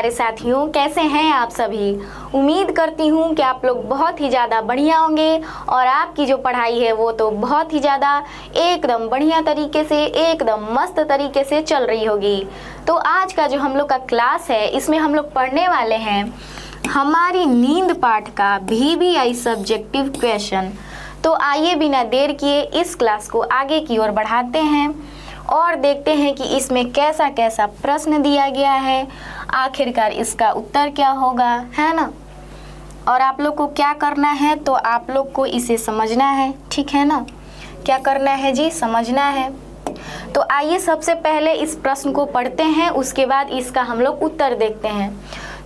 प्यारे साथियों, कैसे हैं आप सभी। उम्मीद करती हूँ कि आप लोग बहुत ही ज़्यादा बढ़िया होंगे और आपकी जो पढ़ाई है वो तो बहुत ही ज़्यादा एकदम बढ़िया तरीके से, एकदम मस्त तरीके से चल रही होगी। तो आज का जो हम लोग का क्लास है, इसमें हम लोग पढ़ने वाले हैं हमारी नींद पाठ का VBI सब्जेक्टिव क्वेश्चन। तो आइए बिना देर किए इस क्लास को आगे की ओर बढ़ाते हैं और देखते हैं कि इसमें कैसा कैसा प्रश्न दिया गया है, आखिरकार इसका उत्तर क्या होगा, है ना। और आप लोग को क्या करना है, तो आप लोग को इसे समझना है, ठीक है ना। क्या करना है जी, समझना है। तो आइए सबसे पहले इस प्रश्न को पढ़ते हैं, उसके बाद इसका हम लोग उत्तर देखते हैं।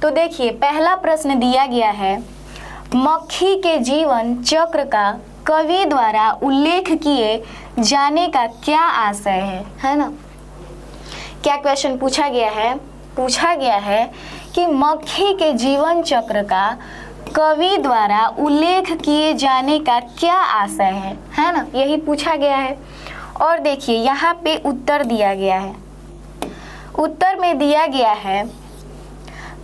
तो देखिए, पहला प्रश्न दिया गया है, मक्खी के जीवन चक्र का कवि द्वारा उल्लेख किए जाने का क्या आशय है ना। क्या क्वेश्चन पूछा गया है, पूछा गया है कि मक्खी के जीवन चक्र का कवि द्वारा उल्लेख किए जाने का क्या आशय है ना, यही पूछा गया है। और देखिए यहाँ पे उत्तर दिया गया है। उत्तर में दिया गया है,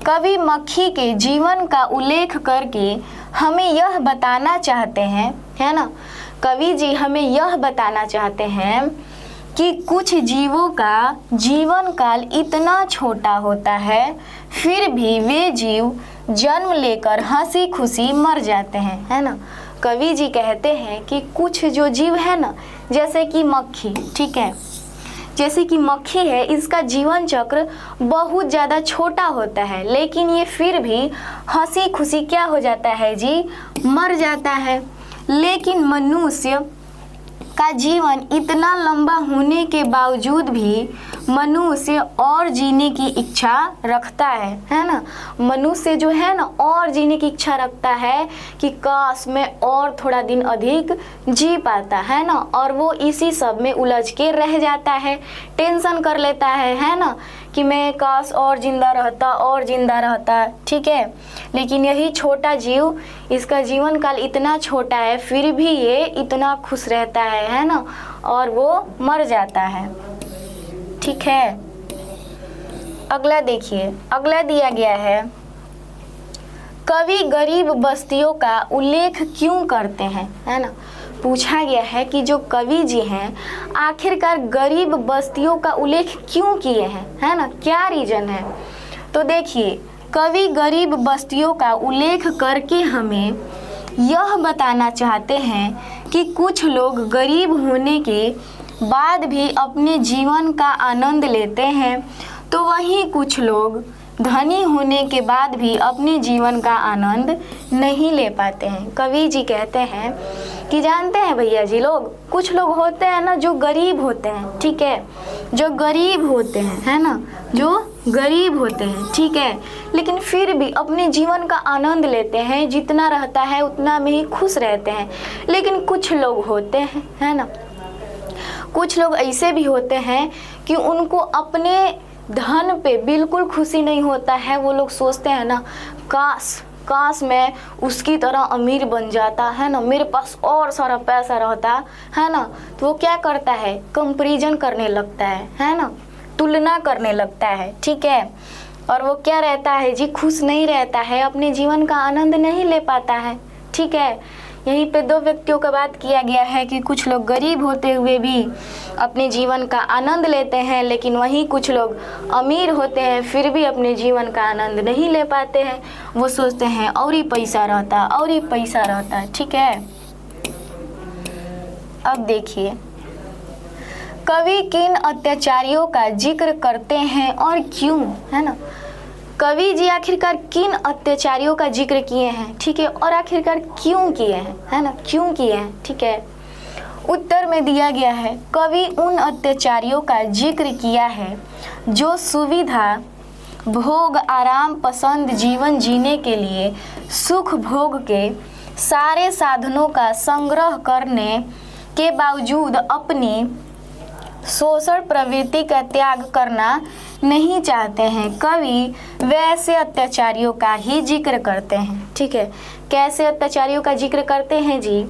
कवि मक्खी के जीवन का उल्लेख करके हमें यह बताना चाहते हैं, है ना। कवि जी हमें यह बताना चाहते हैं कि कुछ जीवों का जीवन काल इतना छोटा होता है, फिर भी वे जीव जन्म लेकर हंसी खुशी मर जाते हैं, है ना। कवि जी कहते हैं कि कुछ जो जीव है ना, जैसे कि मक्खी, ठीक है, जैसे कि मक्खी है, इसका जीवन चक्र बहुत ज़्यादा छोटा होता है, लेकिन ये फिर भी हंसी खुशी क्या हो जाता है जी, मर जाता है। लेकिन मनुष्य का जीवन इतना लंबा होने के बावजूद भी मनुष्य और जीने की इच्छा रखता है ना। मनुष्य जो है ना, और जीने की इच्छा रखता है कि काश मैं और थोड़ा दिन अधिक जी पाता, है ना। और वो इसी सब में उलझ के रह जाता है, टेंशन कर लेता है ना, कि मैं काश और जिंदा रहता, और जिंदा रहता, ठीक है। लेकिन यही छोटा जीव, इसका जीवन काल इतना छोटा है, फिर भी ये इतना खुश रहता है ना, और वो मर जाता है, ठीक है। अगला देखिए, अगला दिया गया है, कवि गरीब बस्तियों का उल्लेख क्यों करते हैं, है ना। पूछा गया है कि जो कवि जी हैं आखिरकार गरीब बस्तियों का उल्लेख क्यों किए हैं, है ना, क्या रीजन है। तो देखिए, कवि गरीब बस्तियों का उल्लेख करके हमें यह बताना चाहते हैं कि कुछ लोग गरीब होने के बाद भी अपने जीवन का आनंद लेते हैं, तो वहीं कुछ लोग धनी होने के बाद भी अपने जीवन का आनंद नहीं ले पाते हैं। कवि जी कहते हैं कि जानते हैं भैया जी, लोग कुछ लोग होते हैं ना जो गरीब होते हैं, ठीक है, जो गरीब होते हैं, है ना, जो गरीब होते हैं, ठीक है, लेकिन फिर भी अपने जीवन का आनंद लेते हैं, जितना रहता है उतना में ही खुश रहते हैं। लेकिन कुछ लोग होते हैं, है ना, कुछ लोग ऐसे भी होते हैं कि उनको अपने धन पे बिल्कुल खुशी नहीं होता है। वो लोग सोचते हैं ना, काश मैं उसकी तरह अमीर बन जाता, है ना, मेरे पास और सारा पैसा रहता, है ना। तो वो क्या करता है, कंपैरिजन करने लगता है ना, तुलना करने लगता है, ठीक है। और वो क्या रहता है जी, खुश नहीं रहता है, अपने जीवन का आनंद नहीं ले पाता है, ठीक है। यहीं पे दो व्यक्तियों का बात किया गया है कि कुछ लोग गरीब होते हुए भी अपने जीवन का आनंद लेते हैं, लेकिन वहीं कुछ लोग अमीर होते हैं, फिर भी अपने जीवन का आनंद नहीं ले पाते हैं। वो सोचते हैं और ही पैसा रहता, और ही पैसा रहता, ठीक है। अब देखिए, कवि किन अत्याचारियों का जिक्र करते हैं और क्यों, है ना। कवि जी आखिरकार किन अत्याचारियों का जिक्र किए हैं, ठीक है, और आखिरकार क्यों किए हैं, है ना, क्यों किए हैं, ठीक है। उत्तर में दिया गया है, कवि उन अत्याचारियों का जिक्र किया है जो सुविधा, भोग, आराम पसंद जीवन जीने के लिए सुख भोग के सारे साधनों का संग्रह करने के बावजूद अपनी शोषण प्रवृत्ति का त्याग करना नहीं चाहते हैं। कवि वैसे अत्याचारियों का ही जिक्र करते हैं, ठीक है। कैसे अत्याचारियों का जिक्र करते हैं जी,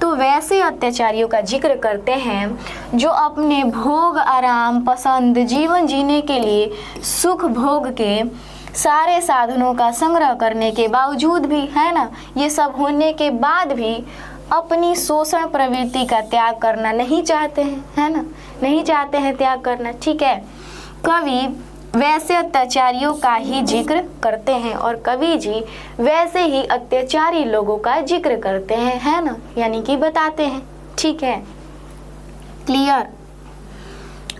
तो वैसे अत्याचारियों का जिक्र करते हैं जो अपने भोग, आराम पसंद जीवन जीने के लिए सुख भोग के सारे साधनों का संग्रह करने के बावजूद भी, है ना, ये सब होने के बाद भी अपनी शोषण प्रवृत्ति का त्याग करना नहीं चाहते हैं, है ना, नहीं चाहते हैं त्याग करना। ठीक है, कवि वैसे अत्याचारियों का ही जिक्र करते हैं और कवि जी वैसे ही अत्याचारी लोगों का जिक्र करते हैं, है ना, यानी कि बताते हैं। ठीक है, क्लियर।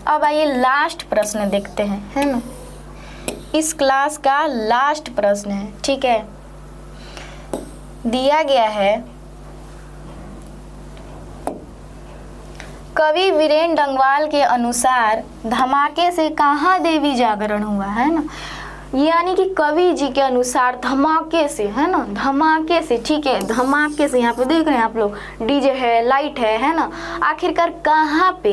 अब आइए लास्ट प्रश्न देखते हैं, है ना, इस क्लास का लास्ट प्रश्न है। ठीक है, दिया गया है, कवि वीरेन डंगवाल के अनुसार धमाके से कहाँ देवी जागरण हुआ, है ना, यानी कि कवि जी के अनुसार धमाके से, है ना, धमाके से। ठीक है, धमाके से, यहाँ पे देख रहे हैं आप लोग, डीजे है, लाइट है ना, आखिरकार कहाँ पे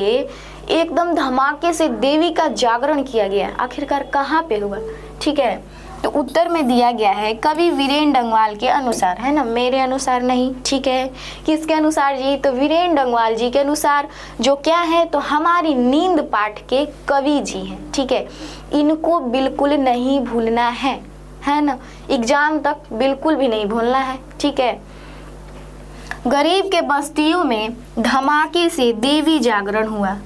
एकदम धमाके से देवी का जागरण किया गया, आखिरकार कहाँ पे हुआ। ठीक है, तो उत्तर में दिया गया है कवि वीरेन डंगवाल के अनुसार, है ना, मेरे अनुसार नहीं। ठीक है, किसके अनुसार जी, तो वीरेन डंगवाल जी के अनुसार, जो क्या है, तो हमारी नींद पाठ के कवि जी हैं। ठीक है, इनको बिल्कुल नहीं भूलना है ना, एग्जाम तक बिल्कुल भी नहीं भूलना है। ठीक है, गरीब के बस्तियों में धमाके से देवी जागरण हुआ।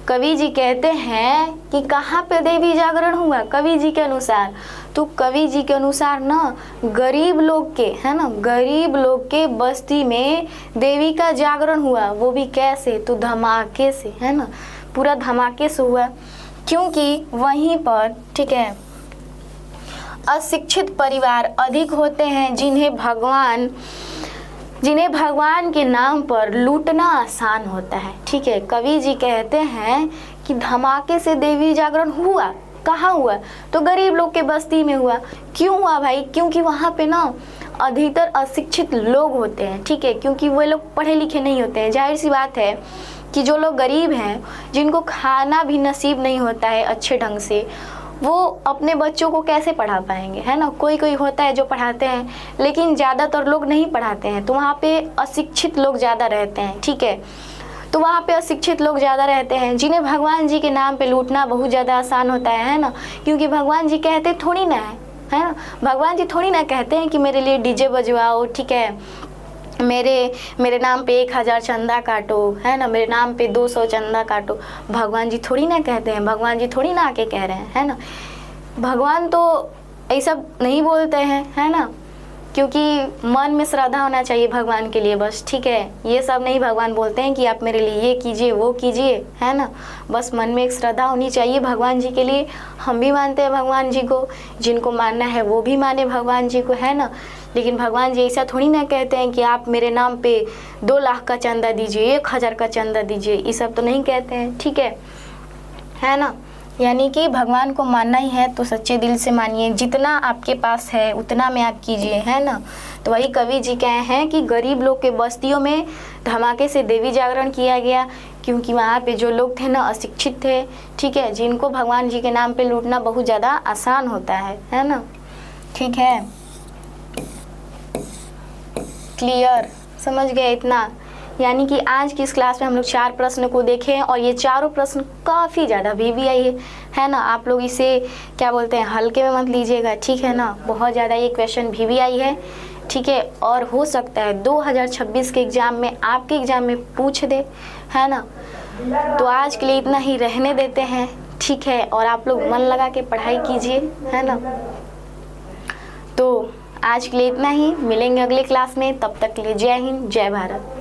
कवि जी कहते हैं कि कहाँ पे देवी जागरण हुआ कवि जी के अनुसार, तो कवि जी के अनुसार ना गरीब लोग के, है ना, गरीब लोग के बस्ती में देवी का जागरण हुआ, वो भी कैसे, तो धमाके से, है ना, पूरा धमाके से हुआ, क्योंकि वहीं पर, ठीक है, अशिक्षित परिवार अधिक होते हैं जिन्हें भगवान के नाम पर लूटना आसान होता है। ठीक है, कवि जी कहते हैं कि धमाके से देवी जागरण हुआ, कहाँ हुआ, तो गरीब लोग के बस्ती में हुआ। क्यों हुआ भाई, क्योंकि वहाँ पे ना अधिकतर अशिक्षित लोग होते हैं। ठीक है, क्योंकि वो लोग पढ़े लिखे नहीं होते हैं। जाहिर सी बात है कि जो लोग गरीब हैं, जिनको खाना भी नसीब नहीं होता है अच्छे ढंग से, वो अपने बच्चों को कैसे पढ़ा पाएंगे, है ना, कोई कोई होता है जो पढ़ाते हैं, लेकिन ज़्यादातर लोग नहीं पढ़ाते हैं, तो वहाँ पे अशिक्षित लोग ज़्यादा रहते हैं। ठीक है, तो वहाँ पे अशिक्षित लोग ज़्यादा रहते हैं, जिन्हें भगवान जी के नाम पे लूटना बहुत ज़्यादा आसान होता है ना, क्योंकि भगवान जी कहते थोड़ी ना है ना, भगवान जी थोड़ी ना कहते हैं कि मेरे लिए डीजे बजवाओ, ठीक है, मेरे नाम पे 1000 चंदा काटो, है ना, मेरे नाम पे 200 चंदा काटो। भगवान जी थोड़ी ना कहते हैं, भगवान जी थोड़ी ना आके कह रहे हैं, है ना, भगवान तो ये सब नहीं बोलते हैं, है ना, क्योंकि मन में श्रद्धा होना चाहिए भगवान के लिए बस। ठीक है, ये सब नहीं भगवान बोलते हैं कि आप मेरे लिए ये कीजिए वो कीजिए, है ना, बस मन में एक श्रद्धा होनी चाहिए भगवान जी के लिए। हम भी मानते हैं भगवान जी को, जिनको मानना है वो भी माने भगवान जी को, है ना, लेकिन भगवान जी ऐसा थोड़ी ना कहते हैं कि आप मेरे नाम पे 2 लाख का चंदा दीजिए, 1000 का चंदा दीजिए, ये सब तो नहीं कहते हैं। ठीक है ना, यानी कि भगवान को मानना ही है तो सच्चे दिल से मानिए, जितना आपके पास है उतना में आप कीजिए, है ना। तो वही कवि जी कहे हैं कि गरीब लोग के बस्तियों में धमाके से देवी जागरण किया गया, क्योंकि वहाँ पे जो लोग थे ना अशिक्षित थे, ठीक है, जिनको भगवान जी के नाम पे लूटना बहुत ज़्यादा आसान होता है ना। ठीक है, क्लियर, समझ गए इतना। यानी कि आज की इस क्लास में हम लोग 4 प्रश्न को देखे और ये चारों प्रश्न काफ़ी ज़्यादा VVI है ना। आप लोग इसे क्या बोलते हैं, हल्के में मत लीजिएगा, ठीक है ना, बहुत ज़्यादा ये क्वेश्चन VVI है, ठीक है, और हो सकता है 2026 के एग्ज़ाम में, आपके एग्ज़ाम में पूछ दे, है ना। तो आज के लिए इतना ही रहने देते हैं, ठीक है, और आप लोग मन लगा के पढ़ाई कीजिए, है ना। तो आज के लिए इतना ही, मिलेंगे अगले क्लास में, तब तक के लिए जय हिंद, जय भारत।